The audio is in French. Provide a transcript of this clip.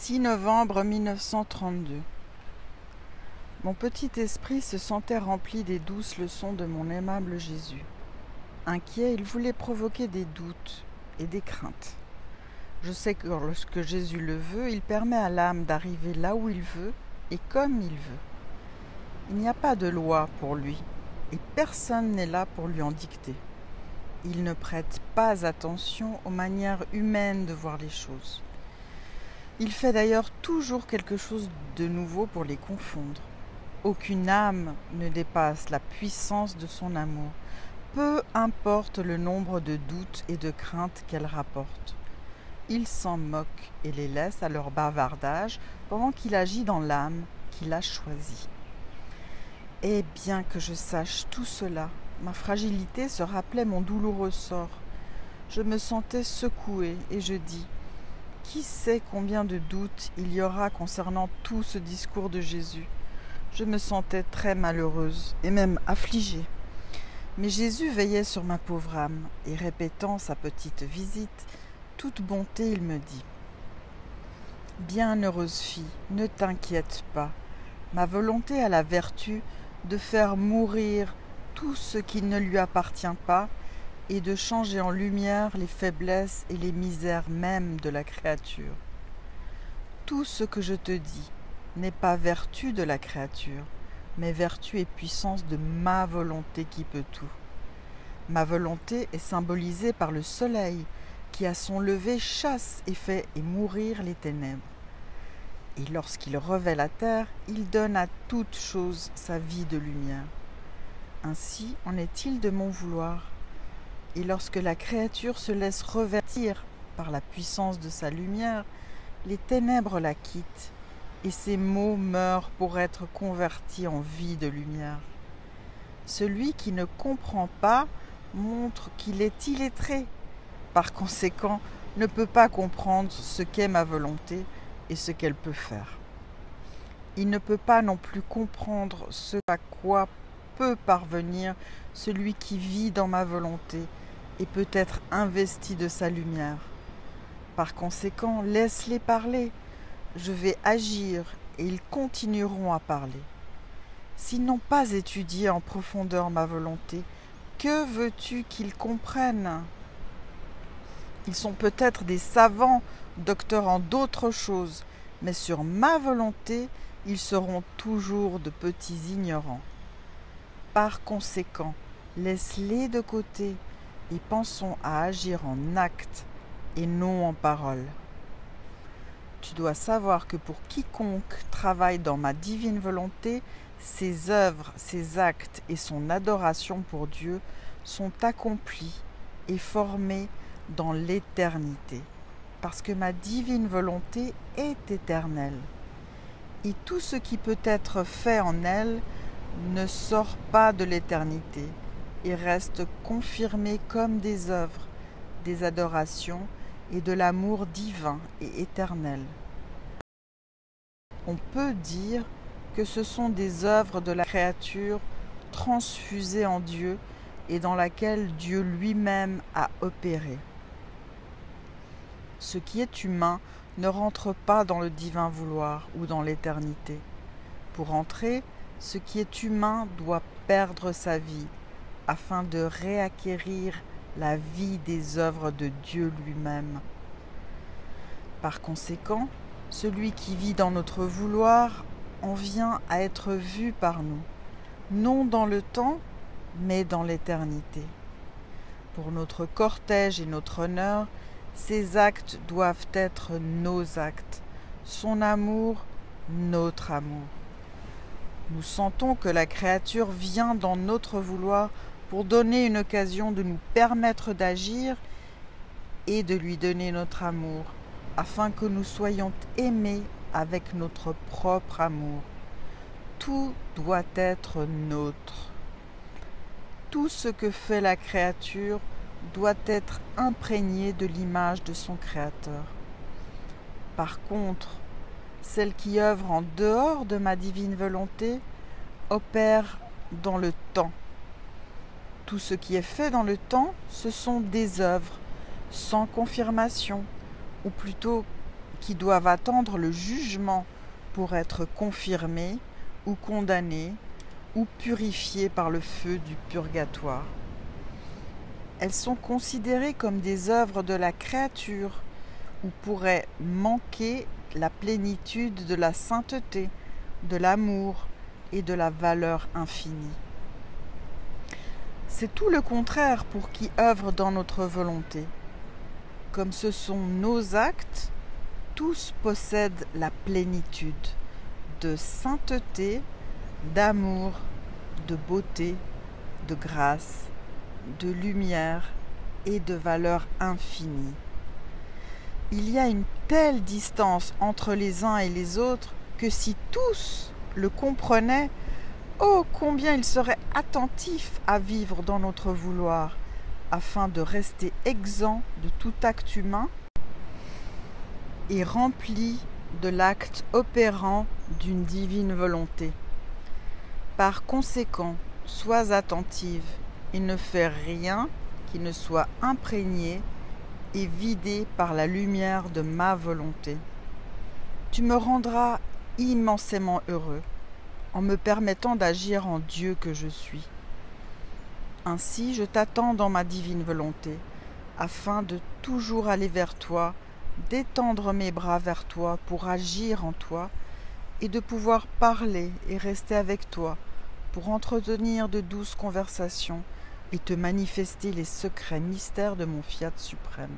6 novembre 1932. Mon petit esprit se sentait rempli des douces leçons de mon aimable Jésus. Inquiet, il voulait provoquer des doutes et des craintes. Je sais que lorsque Jésus le veut, il permet à l'âme d'arriver là où il veut et comme il veut. Il n'y a pas de loi pour lui et personne n'est là pour lui en dicter. Il ne prête pas attention aux manières humaines de voir les choses. Il fait d'ailleurs toujours quelque chose de nouveau pour les confondre. Aucune âme ne dépasse la puissance de son amour, peu importe le nombre de doutes et de craintes qu'elle rapporte. Il s'en moque et les laisse à leur bavardage pendant qu'il agit dans l'âme qu'il a choisie. Et bien que je sache tout cela, ma fragilité se rappelait mon douloureux sort. Je me sentais secouée et je dis: qui sait combien de doutes il y aura concernant tout ce discours de Jésus? Je me sentais très malheureuse et même affligée. Mais Jésus veillait sur ma pauvre âme et répétant sa petite visite, toute bonté, il me dit: bienheureuse fille, ne t'inquiète pas. Ma volonté a la vertu de faire mourir tout ce qui ne lui appartient pas et de changer en lumière les faiblesses et les misères mêmes de la créature. Tout ce que je te dis n'est pas vertu de la créature, mais vertu et puissance de ma volonté qui peut tout. Ma volonté est symbolisée par le soleil qui à son lever chasse et fait mourir les ténèbres. Et lorsqu'il revêt la terre, il donne à toute chose sa vie de lumière. Ainsi en est-il de mon vouloir. Et lorsque la créature se laisse revêtir par la puissance de sa lumière, les ténèbres la quittent et ses maux meurent pour être convertis en vie de lumière. Celui qui ne comprend pas montre qu'il est illettré. Par conséquent, ne peut pas comprendre ce qu'est ma volonté et ce qu'elle peut faire. Il ne peut pas non plus comprendre ce à quoi peut parvenir celui qui vit dans ma volonté et peut être investi de sa lumière. Par conséquent, laisse-les parler. Je vais agir et ils continueront à parler. S'ils n'ont pas étudié en profondeur ma volonté, que veux-tu qu'ils comprennent? Ils sont peut-être des savants, docteurs en d'autres choses, mais sur ma volonté, ils seront toujours de petits ignorants. Par conséquent, laisse-les de côté et pensons à agir en actes et non en paroles. Tu dois savoir que pour quiconque travaille dans ma divine volonté, ses œuvres, ses actes et son adoration pour Dieu sont accomplis et formés dans l'éternité, parce que ma divine volonté est éternelle. Et tout ce qui peut être fait en elle ne sort pas de l'éternité et reste confirmé comme des œuvres, des adorations et de l'amour divin et éternel. On peut dire que ce sont des œuvres de la créature transfusées en Dieu et dans laquelle Dieu lui-même a opéré. Ce qui est humain ne rentre pas dans le divin vouloir ou dans l'éternité. Pour entrer, ce qui est humain doit perdre sa vie afin de réacquérir la vie des œuvres de Dieu lui-même. Par conséquent, celui qui vit dans notre vouloir en vient à être vu par nous, non dans le temps, mais dans l'éternité. Pour notre cortège et notre honneur, ses actes doivent être nos actes, son amour, notre amour. Nous sentons que la créature vient dans notre vouloir pour donner une occasion de nous permettre d'agir et de lui donner notre amour, afin que nous soyons aimés avec notre propre amour. Tout doit être nôtre. Tout ce que fait la créature doit être imprégné de l'image de son Créateur. Par contre, celle qui œuvre en dehors de ma divine volonté opère dans le temps. Tout ce qui est fait dans le temps, ce sont des œuvres, sans confirmation, ou plutôt qui doivent attendre le jugement pour être confirmés ou condamnés ou purifiés par le feu du purgatoire. Elles sont considérées comme des œuvres de la créature où pourrait manquer la plénitude de la sainteté, de l'amour et de la valeur infinie. C'est tout le contraire pour qui œuvre dans notre volonté. Comme ce sont nos actes, tous possèdent la plénitude de sainteté, d'amour, de beauté, de grâce, de lumière et de valeur infinie. Il y a une telle distance entre les uns et les autres que si tous le comprenaient, oh combien ils seraient attentifs à vivre dans notre vouloir, afin de rester exempts de tout acte humain et remplis de l'acte opérant d'une divine volonté. Par conséquent, sois attentive et ne fais rien qui ne soit imprégné et vidé par la lumière de ma volonté. Tu me rendras immensément heureux en me permettant d'agir en Dieu que je suis. Ainsi, je t'attends dans ma divine volonté, afin de toujours aller vers toi, d'étendre mes bras vers toi pour agir en toi, et de pouvoir parler et rester avec toi, pour entretenir de douces conversations et te manifester les secrets mystères de mon fiat suprême.